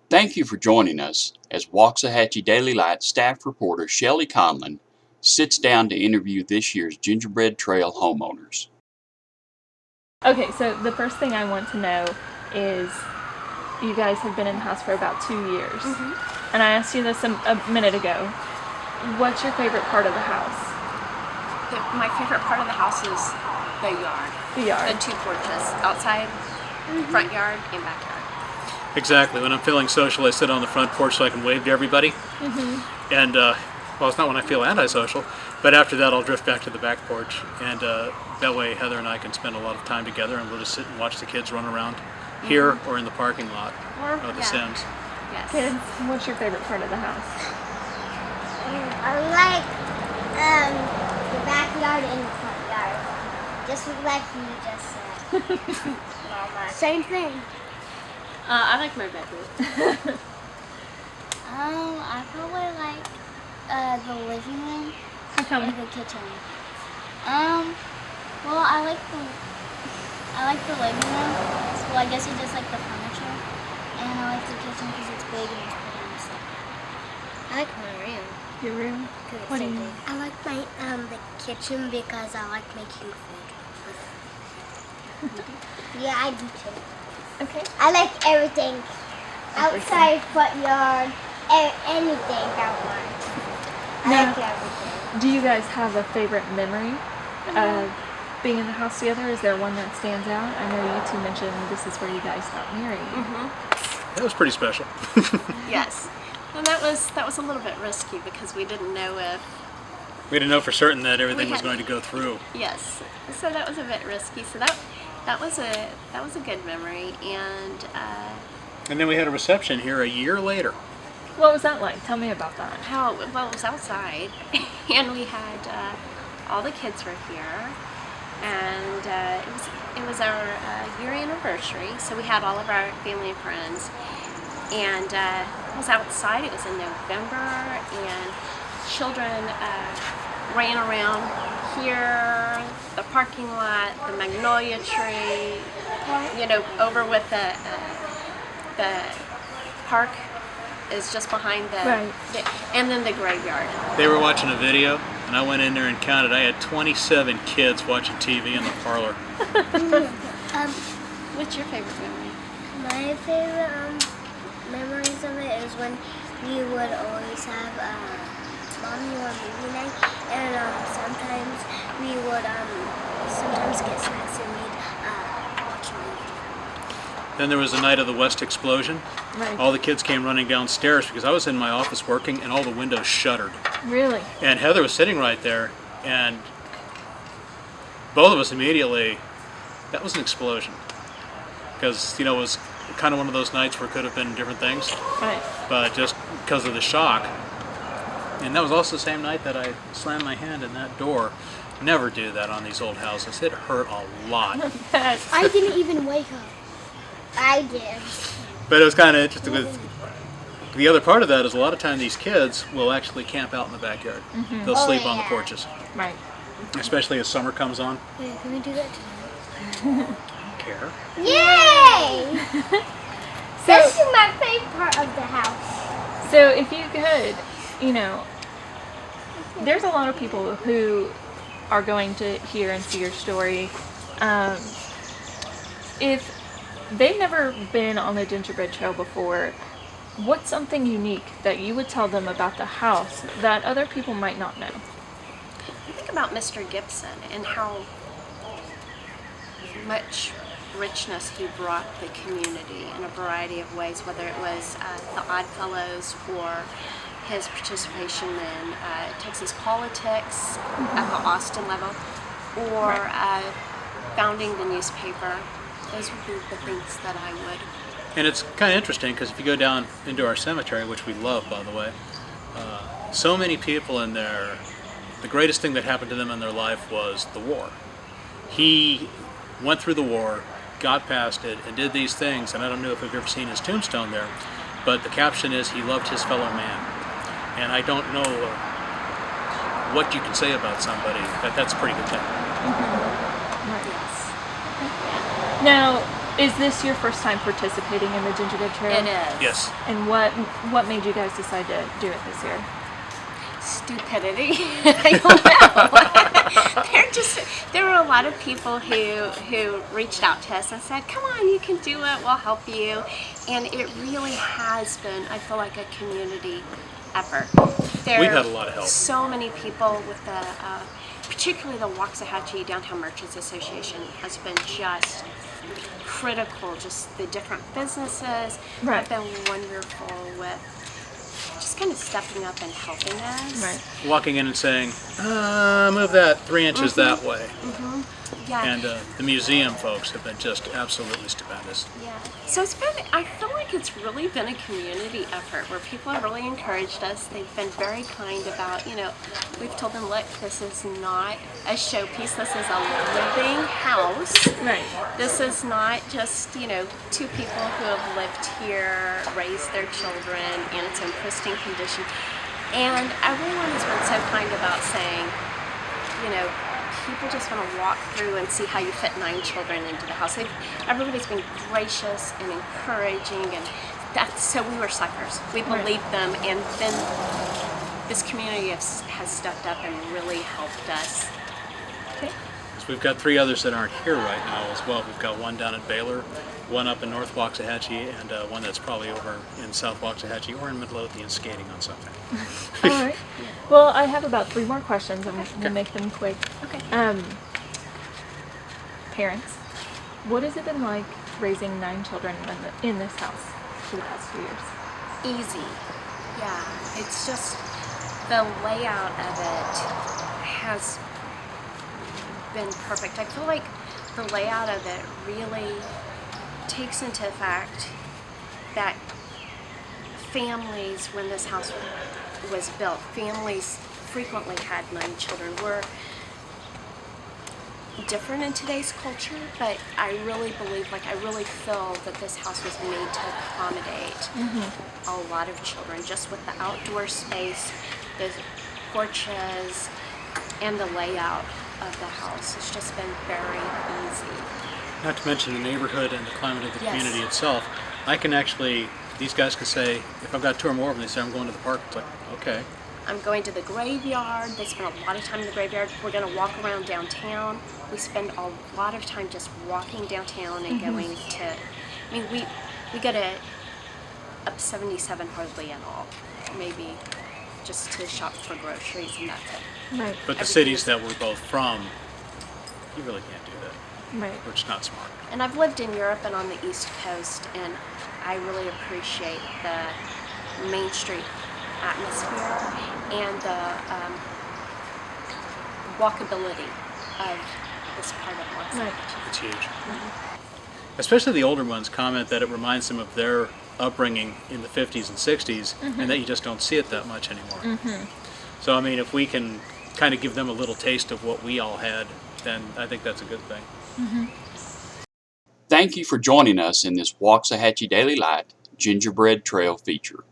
Thank you for joining us as Waxahachie Daily Light staff reporter Shelly Conlon sits down to interview this year's Gingerbread Trail homeowners. Okay, so the first thing I want to know is you guys have been in the house for about 2 years. And I asked you this a minute ago. What's your favorite part of the house? My favorite part of the house is the yard. The yard. The 2 porches, outside, front yard, and backyard. Exactly. When I'm feeling social, I sit on the front porch so I can wave to everybody. And, well, it's not when I feel antisocial, but after that I'll drift back to the back porch. And that way Heather and I can spend a lot of time together, and we'll just sit and watch the kids run around here or in the parking lot of the Sims. Yes. Kids, what's your favorite part of the house? I like the backyard and the front yard. Just like you just said. Mama. Same thing. I like my bedroom. I probably like the living room How come? and the kitchen. Well, I like the living room. Well, I guess you just like the furniture, and I like the kitchen because it's big and it's pretty and stuff. I like my room. Your room? What do you mean? I like my the kitchen because I like making food. Yeah, I do too. Okay. I like everything. Outside, front yard, anything I want. I like everything. Do you guys have a favorite memory of being in the house together? Is there one that stands out? I know you two mentioned this is where you guys got married. That was pretty special. Yes. And that was a little bit risky because we didn't know if. We didn't know for certain that everything We was had- going to go through. Yes. So that was a bit risky. So that was a good memory, and And then we had a reception here a year later. What was that like? Tell me about that. it was outside, and we had all the kids were here, and it was our year anniversary. So we had all of our family and friends, and it was outside. It was in November, and children ran around here, the parking lot, the magnolia tree, over with the park is just behind Right. and then the graveyard. They were watching a video, and I went in there and counted. I had 27 kids watching TV in the parlor. What's your favorite memory? My favorite memories of it is when we would always have mommy or movie night, and sometimes we would sometimes get snacks and we'd watch a movie. Then there was the night of the West explosion. Right. All the kids came running downstairs because I was in my office working, and all the windows shuttered. Really? And Heather was sitting right there, and both of us immediately, that was an explosion. Because, it was kind of one of those nights where it could have been different things, Right. but just because of the shock. And that was also the same night that I slammed my hand in that door. Never do that on these old houses. It hurt a lot. I didn't even wake up. I did. But it was kind of interesting. The other part of that is a lot of time these kids will actually camp out in the backyard. They'll Oh, sleep on the yeah. porches, Right. especially as summer comes on. Wait, can we do that tonight? Don't care. Yay! So, This is my favorite part of the house. so if you could, there's a lot of people who are going to hear and see your story. If they've never been on the Gingerbread Trail before, what's something unique that you would tell them about the house that other people might not know? Think about Mr. Gibson and how much richness he brought the community in a variety of ways, whether it was the Odd Fellows or his participation in Texas politics at the Austin level, or founding the newspaper. Those would be the things that I would. And it's kind of interesting because if you go down into our cemetery, which we love, by the way, so many people in there, the greatest thing that happened to them in their life was the war. He went through the war, got past it, and did these things. And I don't know if you've ever seen his tombstone there, but the caption is, he loved his fellow man. And I don't know what you can say about somebody, but that's a pretty good thing. Now, Is this your first time participating in the Gingerbread Trail? It is. Yes. And what made you guys decide to do it this year? Stupidity. I don't know. There were a lot of people who reached out to us and said, come on, you can do it, we'll help you. And it really has been, I feel like, a community effort. We've had a lot of help. So many people with the, particularly the Waxahachie Downtown Merchants Association has been just critical. Just the different businesses Right. have been wonderful with just kind of stepping up and helping us. Right. Walking in and saying, move that 3 inches that way. Yeah. And the museum folks have been just absolutely stupendous. Yeah. So it's been, I feel like it's really been a community effort where people have really encouraged us. They've been very kind about, we've told them, look, this is not a showpiece. This is a living house. Right. This is not just, two people who have lived here, raised their children, and it's in pristine condition. And everyone has been so kind about saying, people just want to walk through and see how you fit 9 children into the house. Everybody's been gracious and encouraging, and so we were suckers. We believed them, and then this community has stepped up and really helped us. Okay. So we've got 3 others that aren't here right now as well. We've got one down at Baylor, one up in North Waxahachie, and one that's probably over in South Waxahachie or in Midlothian skating on something. All right. Well, I have about 3 more questions, and we'll make them quick. Okay. Parents, what has it been like raising 9 children in this house for the past few years? Easy. Yeah. It's just the layout of it has been perfect. I feel like the layout of it really takes into fact that families, when this house was built, families frequently had 9 children. We're different in today's culture, but I really believe, I really feel that this house was made to accommodate a lot of children, just with the outdoor space, the porches, and the layout of the house. It's just been very easy. Not to mention the neighborhood and the climate of the Yes. community itself. I can actually, these guys can say, if I've got 2 or more of them, they say, I'm going to the park. It's like, okay. I'm going to the graveyard. They spend a lot of time in the graveyard. We're going to walk around downtown. We spend a lot of time just walking downtown and going to, we go to up 77 hardly at all. Maybe just to shop for groceries, and that's it. Right. But the cities that we're both from, you really can't do that. Right. We're just not smart. And I've lived in Europe and on the East Coast, and I really appreciate the Main Street atmosphere and the walkability of this part of Waxahachie. Right. It's huge. Especially the older ones comment that it reminds them of their upbringing in the 50s and 60s, and that you just don't see it that much anymore. So, if we can kind of give them a little taste of what we all had, then I think that's a good thing. Thank you for joining us in this Waxahachie Daily Light Gingerbread Trail feature.